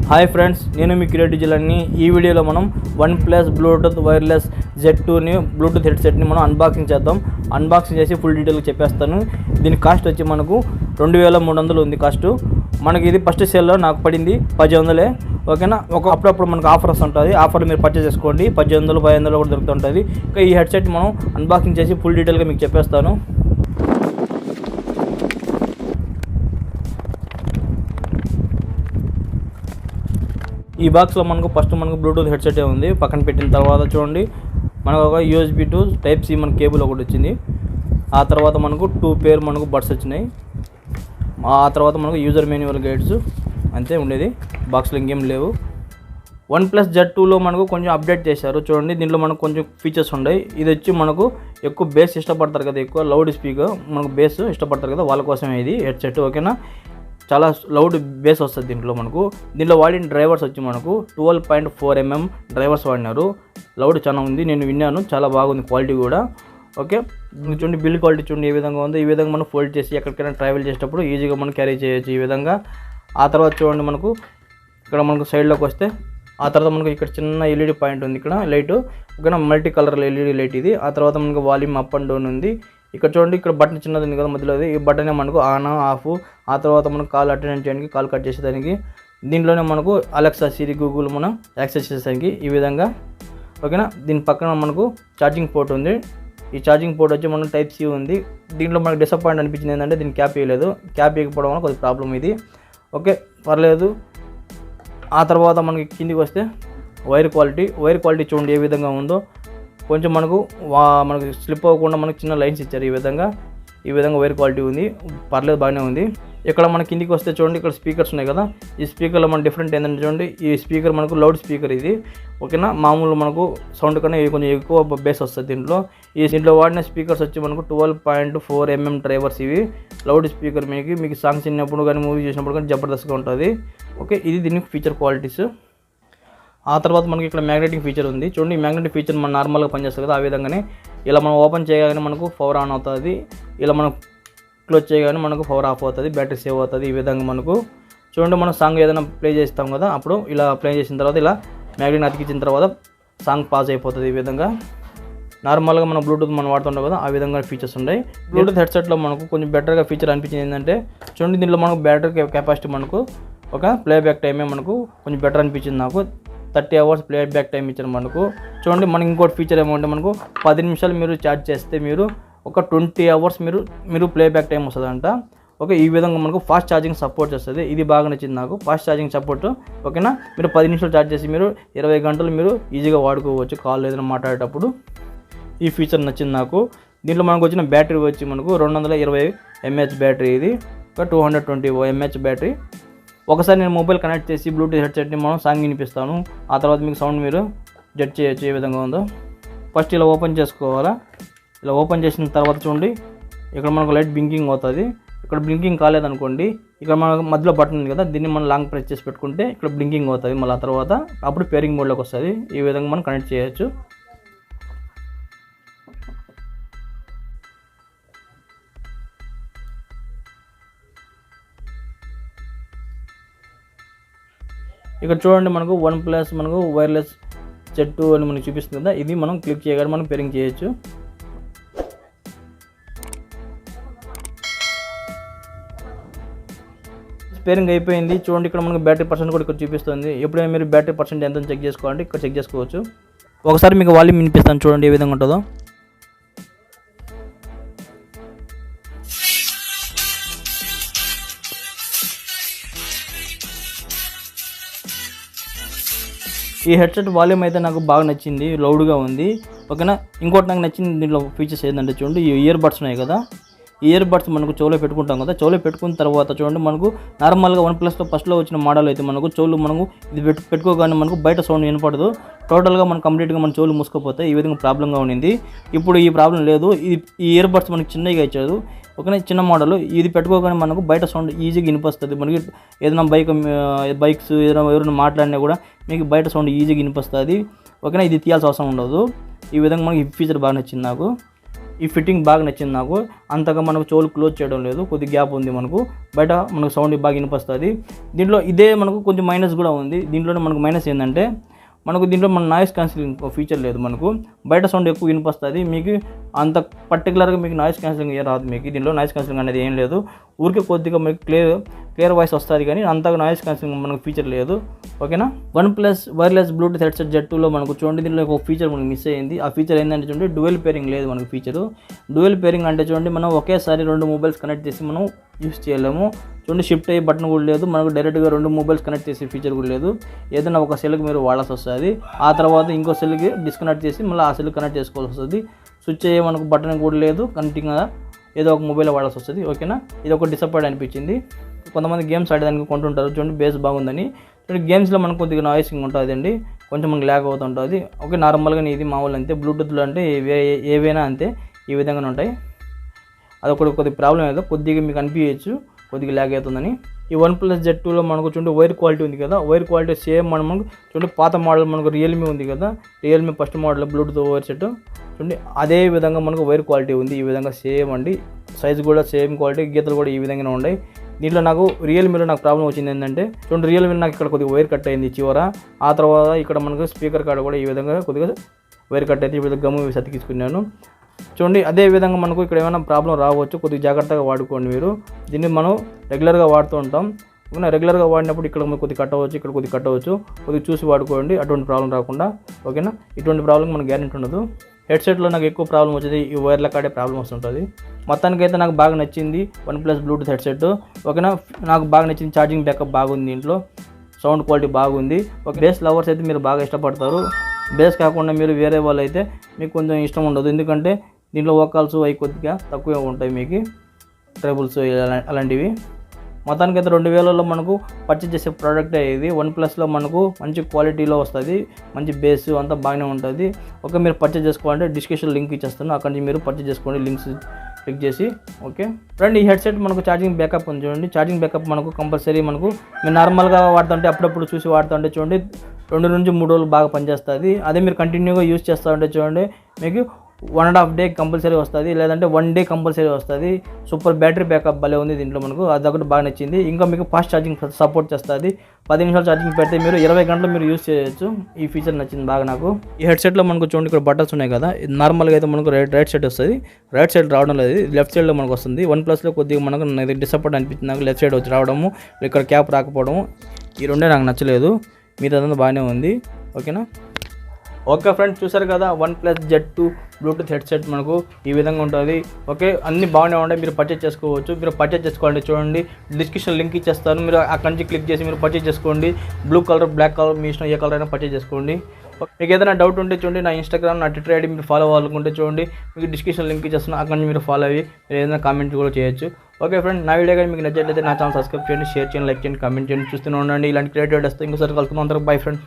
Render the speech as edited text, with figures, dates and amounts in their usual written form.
Hi friends, నేను మీ creative జిల్లాని. ఈ వీడియోలో మనం OnePlus బ్లూటూత్ వైర్లెస్ Z2ని బ్లూటూత్ హెడ్సెట్ని మనం అన్బాక్సింగ్ చేద్దాం. అన్బాక్సింగ్ చేసి ఫుల్ డీటెయిల్గా చెప్పేస్తాను. దీని కాస్ట్ వచ్చి మనకు 2300 ఉంది కాస్ట్. మనకి ఇది ఫస్ట్ సేల్లో నాకు పడింది 1800. ఓకేనా. అప్పుడప్పుడు మనకు ఆఫర్స్ ఉంటుంది. ఆఫర్లు మీరు పర్చేస్ చేసుకోండి. 1800, 500 కూడా దొరుకుతుంటుంది. ఇంకా ఈ హెడ్సెట్ మనం అన్బాక్సింగ్ చేసి ఫుల్ డీటెయిల్గా మీకు చెప్పేస్తాను. ఈ బాక్స్లో మనకు ఫస్ట్ బ్లూటూత్ హెడ్సెట్ ఉంది. పక్కన పెట్టిన తర్వాత చూడండి, మనకు ఒక USB to Type-C మన కేబుల్ ఒకటి వచ్చింది. ఆ తర్వాత మనకు 2 పేర్ బడ్స్ వచ్చినాయి. ఆ తర్వాత మనకు యూజర్ మాన్యువల్ గైడ్స్ అంతే ఉండేది. బాక్స్లో ఇంకేం లేవు. OnePlus Z2లో మనకు కొంచెం అప్డేట్ చేశారు. చూడండి, దీంట్లో మనకు కొంచెం ఫీచర్స్ ఉన్నాయి. ఇది వచ్చి మనకు ఎక్కువ బేస్ ఇష్టపడతారు కదా, ఎక్కువ లౌడ్ స్పీకర్ మనకు బేస్ ఇష్టపడతారు కదా, వాళ్ళ కోసమే ఇది హెడ్సెట్. ఓకేనా. చాలా లౌడ్ బేస్ వస్తుంది దీంట్లో వాడిన డ్రైవర్స్ వచ్చి మనకు 12.4 mm డ్రైవర్స్ వాడినారు. లౌడ్ చాలా ఉంది, నేను విన్నాను, చాలా బాగుంది క్వాలిటీ కూడా. ఓకే, చూడండి బిల్డ్ క్వాలిటీ చూడండి ఏ విధంగా ఉంది. ఈ విధంగా మనం ఫోల్డ్ చేసి ఎక్కడికైనా ట్రావెల్ చేసేటప్పుడు ఈజీగా మనం క్యారీ చేయొచ్చు ఈ విధంగా. ఆ తర్వాత చూడండి, ఇక్కడ మనకు సైడ్లోకి వస్తే ఆ తర్వాత మనకు ఇక్కడ చిన్న LED పాయింట్ ఉంది, ఇక్కడ లైట్. ఓకేనా, మల్టీ కలర్ LED లైట్ ఇది. ఆ తర్వాత మనకు వాల్యూమ్ అప్ అండ్ డౌన్ ఉంది. ఇక్కడ చూడండి, ఇక్కడ బటన్ చిన్నది ఉంది కదా మధ్యలో, ఈ బటనే మనకు ఆన్ ఆఫ్. ఆ తర్వాత మనకు కాల్ అటెండ్ చేయడానికి, కాల్ కట్ చేసేదానికి. దీంట్లోనే మనకు అలెక్సా, సిరి, గూగుల్ మనం యాక్సెస్ చేసేదానికి ఈ విధంగా. ఓకేనా. దీని పక్కన మనకు ఛార్జింగ్ పోర్ట్ ఉంది. ఈ ఛార్జింగ్ పోర్ట్ వచ్చి మనకు Type-C ఉంది. దీంట్లో మనకు డిసప్పాయింట్ అనిపించింది ఏంటంటే దీన్ని క్యాప్ వేయలేదు. క్యాప్ వేయకపోవడం వల్ల కొద్దిగా ప్రాబ్లం ఇది. ఓకే, పర్లేదు. ఆ తర్వాత మనకి కిందికి వస్తే వైర్ క్వాలిటీ చూడండి ఏ విధంగా ఉందో. కొంచెం మనకు స్లిప్ అవ్వకుండా మనకు చిన్న లైన్స్ ఇచ్చారు ఈ విధంగా వైర్ క్వాలిటీ ఉంది. పర్లేదు, బాగానే ఉంది. ఇక్కడ మన కిందికి వస్తే చూడండి, ఇక్కడ స్పీకర్స్ ఉన్నాయి కదా. ఈ స్పీకర్లో మన డిఫరెంట్ ఏంటంటే చూడండి, ఈ స్పీకర్ మనకు లౌడ్ స్పీకర్ ఇది. ఓకేనా. మామూలు మనకు సౌండ్ కన్నా కొంచెం ఎక్కువ బేస్ వస్తుంది దీంట్లో. దీంట్లో వాడిన స్పీకర్స్ వచ్చి మనకు 12.4 mm డ్రైవర్స్ ఇవి. లౌడ్ స్పీకర్ మీకు సాంగ్స్ విన్నప్పుడు కానీ, మూవీ చూసినప్పుడు కానీ జబర్దస్త్గా ఉంటుంది. ఓకే, ఇది దీని ఫీచర్ క్వాలిటీస్. ఆ తర్వాత మనకి ఇక్కడ మ్యాగ్నెటిక్ ఫీచర్ ఉంది. చూడండి, ఈ మ్యాగ్నెటిక్ ఫీచర్ మనం నార్మల్గా పనిచేస్తుంది కదా, ఆ విధంగానే ఇలా మనం ఓపెన్ చేయగానే మనకు పవర్ ఆన్ అవుతుంది. ఇలా మనం క్లోజ్ చేయగానే మనకు పవర్ ఆఫ్ అవుతుంది, బ్యాటరీ సేవ్ అవుతుంది. ఈ విధంగా మనకు చూడండి, మనం సాంగ్ ఏదైనా ప్లే చేస్తాం కదా, అప్పుడు ఇలా ప్లే చేసిన తర్వాత ఇలా మ్యాగ్నెట్ అతికించిన తర్వాత సాంగ్ పాజ్ అయిపోతుంది. ఈ విధంగా నార్మల్గా మనం బ్లూటూత్ మనం వాడుతుంటాం కదా, ఆ విధంగా ఫీచర్స్ ఉన్నాయి. బ్లూటూత్ హెడ్సెట్లో మనకు కొంచెం బెటర్గా ఫీచర్ అనిపించింది ఏంటంటే చూడండి, దీంట్లో మనకు బ్యాటరీ కెపాసిటీ మనకు ఒక ప్లేబ్యాక్ టైమే మనకు కొంచెం బెటర్ అనిపించింది నాకు. 30 hours ప్లేబ్యాక్ టైం ఇచ్చారు మనకు. చూడండి, మనకి ఇంకోటి ఫీచర్ ఏమంటే మనకు 10 నిమిషాలు మీరు ఛార్జ్ చేస్తే మీరు ఒక 20 hours మీరు ప్లేబ్యాక్ టైం వస్తుందంట. ఓకే, ఈ విధంగా మనకు ఫాస్ట్ ఛార్జింగ్ సపోర్ట్ చేస్తుంది. ఇది బాగా నచ్చింది నాకు, ఫాస్ట్ ఛార్జింగ్ సపోర్ట్. ఓకేనా. మీరు 10 నిమిషాలు ఛార్జ్ చేసి మీరు 20 గంటలు మీరు ఈజీగా వాడుకోవచ్చు కాల్ ఏదైనా మాట్లాడేటప్పుడు. ఈ ఫీచర్ నచ్చింది నాకు. దీంట్లో మనకు వచ్చిన బ్యాటరీ వచ్చి మనకు 220 mAh బ్యాటరీ, ఇది ఒక 220 mAh బ్యాటరీ. ఒకసారి నేను మొబైల్ కనెక్ట్ చేసి బ్లూటూత్ హెడ్సెట్ని మనం సాంగ్ వినిపిస్తాను. ఆ తర్వాత మీకు సౌండ్ మీరు జడ్జ్ చేయొచ్చు ఏ విధంగా ఉందో. ఫస్ట్ ఇలా ఓపెన్ చేసుకోవాలా. ఇలా ఓపెన్ చేసిన తర్వాత చూడండి, ఇక్కడ మనకు లైట్ బ్లింకింగ్ అవుతుంది. ఇక్కడ బ్లింకింగ్ కాలేదనుకోండి, ఇక్కడ మనకు మధ్యలో బటన్ ఉంది కదా, దీన్ని మనం లాంగ్ ప్రెస్ చేసి పెట్టుకుంటే ఇక్కడ బ్లింకింగ్ అవుతుంది. మళ్ళీ ఆ తర్వాత అప్పుడు పేరింగ్ మోడ్లోకి వస్తుంది. ఈ విధంగా మనం కనెక్ట్ చేయొచ్చు. ఇక్కడ చూడండి, మనకు OnePlus వైర్లెస్ Z2 అని మనకు చూపిస్తుంది కదా, ఇది మనం క్లిక్ చేయగానే మనం పేరింగ్ చేయొచ్చు. పేరింగ్ అయిపోయింది. చూడండి, ఇక్కడ మనకు బ్యాటరీ పర్సెంట్ కూడా ఇక్కడ చూపిస్తుంది. ఎప్పుడైనా మీరు బ్యాటరీ పర్సెంట్ ఎంత చెక్ చేసుకోవాలంటే ఇక్కడ చెక్ చేసుకోవచ్చు. ఒకసారి మీకు వాల్యూమ్ వినిపిస్తాను చూడండి ఏ విధంగా ఉంటుందో. ఈ హెడ్సెట్ వాల్యూమ్ అయితే నాకు బాగా నచ్చింది, లౌడ్గా ఉంది. ఓకేనా. ఇంకోటి నాకు నచ్చింది దీంట్లో ఫీచర్స్ ఏంటంటే చూడండి, ఈ ఇయర్ బడ్స్ ఉన్నాయి కదా, ఈ ఇయర్ బడ్స్ మనకు చెవులో పెట్టుకుంటాం కదా, చెవులో పెట్టుకున్న తర్వాత చూడండి, మనకు నార్మల్గా OnePlusలో ఫస్ట్లో వచ్చిన మోడల్ అయితే మనకు చెవులు ఇది పెట్టుకోగానే మనకు బయట సౌండ్ వినపడదు. టోటల్గా మనం కంప్లీట్గా మన చెవులు మూసుకుపోతాయి. ఈ విధంగా ప్రాబ్లంగా ఉండింది. ఇప్పుడు ఈ ప్రాబ్లం లేదు. ఈ ఇయర్ బడ్స్ మనకి చిన్నగా ఇచ్చారు. ఓకేనా, చిన్న మోడల్. ఇది పెట్టుకోగానే మనకు బయట సౌండ్ ఈజీగా వినిపిస్తుంది. మనకి ఏదైనా బైక్స్ ఎవరైనా మాట్లాడినా కూడా మీకు బయట సౌండ్ ఈజీగా వినిపిస్తుంది. ఓకేనా, ఇది తీయాల్సిన అవసరం ఉండదు. ఈ విధంగా మనకి ఈ ఫీచర్ బాగా నచ్చింది నాకు. ఈ ఫిట్టింగ్ బాగా నచ్చింది నాకు. అంతగా మనకు చెవులు క్లోజ్ చేయడం లేదు, కొద్ది గ్యాప్ ఉంది మనకు, బయట మనకు సౌండ్ బాగా వినిపిస్తుంది. దీంట్లో ఇదే మనకు కొంచెం మైనస్ కూడా ఉంది. దీంట్లోనే మనకు మైనస్ ఏంటంటే మనకు దీంట్లో మన నాయిస్ క్యాన్సిలింగ్ ఫీచర్ లేదు. మనకు బయట సౌండ్ ఎక్కువ వినిపిస్తుంది, మీకు అంత పర్టికులర్గా మీకు నాయిస్ క్యాన్సిలింగ్ ఏ రాదు. మీకు దీంట్లో నాయిస్ క్యాన్సిలింగ్ అనేది ఏం లేదు, ఊరికే కొద్దిగా మీకు క్లియర్ వాయిస్ వస్తుంది, కానీ అంతగా నాయిస్ క్యాన్సిలింగ్ మనకు ఫీచర్ లేదు. ఓకేనా. OnePlus వైర్లెస్ బ్లూటూత్ హెడ్సెట్ Z2లో మనకు చూడండి, దీంట్లో ఒక ఫీచర్ మనకు మిస్ అయ్యింది. ఆ ఫీచర్ ఏంటంటే చూడండి, డ్యూయల్ పేరింగ్ లేదు మనకు ఫీచరు. డ్యూయల్ పేరింగ్ అంటే చూడండి, మనం ఒకేసారి 2 మొబైల్స్ కనెక్ట్ చేసి మనం యూస్ చేయలేము. చూడండి, షిఫ్ట్ అయ్యే బటన్ కూడా లేదు మనకు, డైరెక్ట్గా 2 మొబైల్స్ కనెక్ట్ చేసే ఫీచర్ కూడా లేదు. ఏదైనా ఒక సెల్కి మీరు వాడాల్సి వస్తుంది, ఆ తర్వాత ఇంకో సెల్కి డిస్కనెక్ట్ చేసి మళ్ళీ ఆ సెల్కి కనెక్ట్ చేసుకోవాల్సి వస్తుంది. స్విచ్ అయ్యే మనకు బటన్ కూడా లేదు, కంటిన్యూగా ఏదో ఒక మొబైల్ వాడాల్సి వస్తుంది. ఓకేనా, ఇది ఒక డిసప్పాయింట్ అనిపించింది. కొంతమంది గేమ్స్ ఆడేదానికి కొంటుంటారు, చూడండి బేస్ బాగుందని. చూడండి గేమ్స్లో మనకు కొద్దిగా నాయిసింగ్ ఉంటుంది అండి, కొంచెం మనకు ల్యాగ్ అవుతుంటుంది. ఓకే, నార్మల్గా ఇది మామూలు అంతే. బ్లూటూత్లో అంటే ఏవైనా అంతే, ఈ విధంగానే ఉంటాయి. అదొకటి కొద్దిగా ప్రాబ్లం ఏదో, కొద్దిగా మీకు అనిపించచ్చు కొద్దిగా ల్యాగ్ అవుతుందని. ఈ OnePlus Z2లో మనకు చూడండి వైర్ క్వాలిటీ ఉంది కదా, వైర్ క్వాలిటీ సేమ్ మనకు చూడండి పాత మోడల్ మనకు రియల్మీ ఉంది కదా, Realme first model Bluetooth wire set చూడండి, అదే విధంగా మనకు వైర్ క్వాలిటీ ఉంది. ఈ విధంగా సేమ్ అండి, సైజు కూడా సేమ్ క్వాలిటీ, గీతలు కూడా ఈ విధంగానే ఉన్నాయి. దీంట్లో నాకు రియల్మీలో నాకు ప్రాబ్లం వచ్చింది ఏంటంటే చూడండి, రియల్మీ నాకు ఇక్కడ కొద్దిగా వైర్ కట్ అయింది చివర, ఆ తర్వాత ఇక్కడ మనకు స్పీకర్ కాడ కూడా ఈ విధంగా కొద్దిగా వైర్ కట్ అయితే ఈ విధంగా గమ్ము సతికించుకున్నాను. చూడండి అదే విధంగా మనకు ఇక్కడ ఏమైనా ప్రాబ్లం రావచ్చు, కొద్దిగా జాగ్రత్తగా వాడుకోండి మీరు. దీన్ని మనం రెగ్యులర్గా వాడుతూ ఉంటాం, రెగ్యులర్గా వాడినప్పుడు ఇక్కడ కొద్దిగా కట్ అవ్వచ్చు, ఇక్కడ కొద్దిగా కట్ అవ్వచ్చు, కొద్దిగా చూసి వాడుకోండి, అటువంటి ప్రాబ్లం రాకుండా. ఓకేనా, ఇటువంటి ప్రాబ్లం మనకు గ్యారెంటీ ఉండదు. హెడ్సెట్లో నాకు ఎక్కువ ప్రాబ్లం వచ్చేది ఈ వైర్ల కాడే ప్రాబ్లం వస్తుంటుంది. మొత్తానికైతే నాకు బాగా నచ్చింది OnePlus బ్లూటూత్ హెడ్సెట్. ఓకేనా, నాకు బాగా నచ్చింది, ఛార్జింగ్ బ్యాకప్ బాగుంది, దీంట్లో సౌండ్ క్వాలిటీ బాగుంది. ఒక బేస్ లవర్స్ అయితే మీరు బాగా ఇష్టపడతారు. బేస్ కాకుండా మీరు వేరే వాళ్ళు అయితే మీకు కొంచెం ఇష్టం ఉండదు, ఎందుకంటే దీంట్లో వోకల్స్ అవి కొద్దిగా తక్కువే ఉంటాయి, మీకు ట్రబుల్స్ అలాంటివి. మొత్తానికైతే 2000లో మనకు పర్చేజ్ చేసే ప్రోడక్టే ఇది. OnePlusలో మనకు మంచి క్వాలిటీలో వస్తుంది, మంచి బేస్ అంతా బాగానే ఉంటుంది. ఓకే, మీరు పర్చేజ్ చేసుకోవాలంటే డిస్క్రిప్షన్ లింక్ ఇచ్చేస్తాను, అక్కడి నుంచి మీరు పర్చేజ్ చేసుకోండి, లింక్స్ క్లిక్ చేసి. ఓకే ఫ్రెండ్, ఈ హెడ్సెట్ మనకు ఛార్జింగ్ బ్యాకప్ ఉంది చూడండి. ఛార్జింగ్ బ్యాకప్ మనకు కంపల్సరీ, మనకు మీరు నార్మల్గా వాడుతుంటే అప్పుడప్పుడు చూసి వాడుతుంటే చూడండి 2 నుంచి 3 రోజులు బాగా పనిచేస్తుంది. అదే మీరు కంటిన్యూగా యూజ్ చేస్తూ ఉంటే చూడండి మీకు 1.5 డే కంపల్సరీ వస్తుంది, లేదంటే 1 డే కంపల్సరీ వస్తుంది. సూపర్ బ్యాటరీ బ్యాకప్ భలే ఉంది దీంట్లో మనకు, అదొకటి బాగా నచ్చింది. ఇంకా మీకు ఫాస్ట్ ఛార్జింగ్ సపోర్ట్ చేస్తుంది. 10 నిమిషాలు ఛార్జింగ్ పెడితే మీరు 20 గంటలు మీరు యూజ్ చేయొచ్చు. ఈ ఫీచర్ నచ్చింది బాగా నాకు. ఈ హెడ్సెట్లో మనకు చూడండి ఇక్కడ బటన్స్ ఉన్నాయి కదా, నార్మల్గా అయితే మనకు రైట్ సైడ్ వస్తుంది, రైట్ సైడ్ రావడం లేదు, లెఫ్ట్ సైడ్లో మనకు వస్తుంది. OnePlusలో కొద్దిగా మనకు డిసప్పాయింట్ అనిపించింది నాకు, లెఫ్ట్ సైడ్ వచ్చి రావడము, ఇక్కడ క్యాప్ రాకపోవడము, ఈ రెండే నాకు నచ్చలేదు, మిగతాదంతా బాగానే ఉంది. ఓకేనా. ఓకే ఫ్రెండ్స్, చూసారు కదా OnePlus Z2 బ్లూటూత్ హెడ్సెట్ మనకు ఈ విధంగా ఉంటుంది. ఓకే, అన్నీ బాగానే ఉంటాయి, మీరు పర్చేజ్ చేసుకోవచ్చు. మీరు పర్చేజ్ చేసుకోవాలంటే చూడంండి డిస్క్రిప్షన్ లింక్ ఇచ్చేస్తాను, మీరు అక్కడి నుంచి క్లిక్ చేసి మీరు పర్చేజ్ చేసుకోండి. బ్లూ కలర్, బ్లాక్ కలర్, మీ ఇష్టం ఏ కలర్ అయినా పర్చేజ్ చేసుకోండి. మీకు ఏదైనా డౌట్ ఉంటే చూడండి, నా ఇన్స్టాగ్రామ్, నా ట్విట్టర్ ఐడి మీరు ఫాలో అవ్వాలనుకుంటే చూడండి, మీకు డిస్క్రిప్షన్ లింక్ ఇచ్చేస్తాను, అక్కడి నుంచి మీరు ఫాలో అయ్యి మీరు ఏదైనా కామెంట్ కూడా చేయొచ్చు. ఓకే ఫ్రెండ్, నా వీడియో కానీ మీకు నచ్చినట్లయితే నా ఛానల్ సబ్స్క్రైబ్ చేయండి, షేర్ చేయండి, లైక్ చేయండి, కామెంట్ చేయండి, చూస్తూనే ఉండండి. ఇలాంటి క్రియేటివ్ వస్తే ఇంకోసారి కలుసుకుందాం. అందరూ బై ఫ్రెండ్.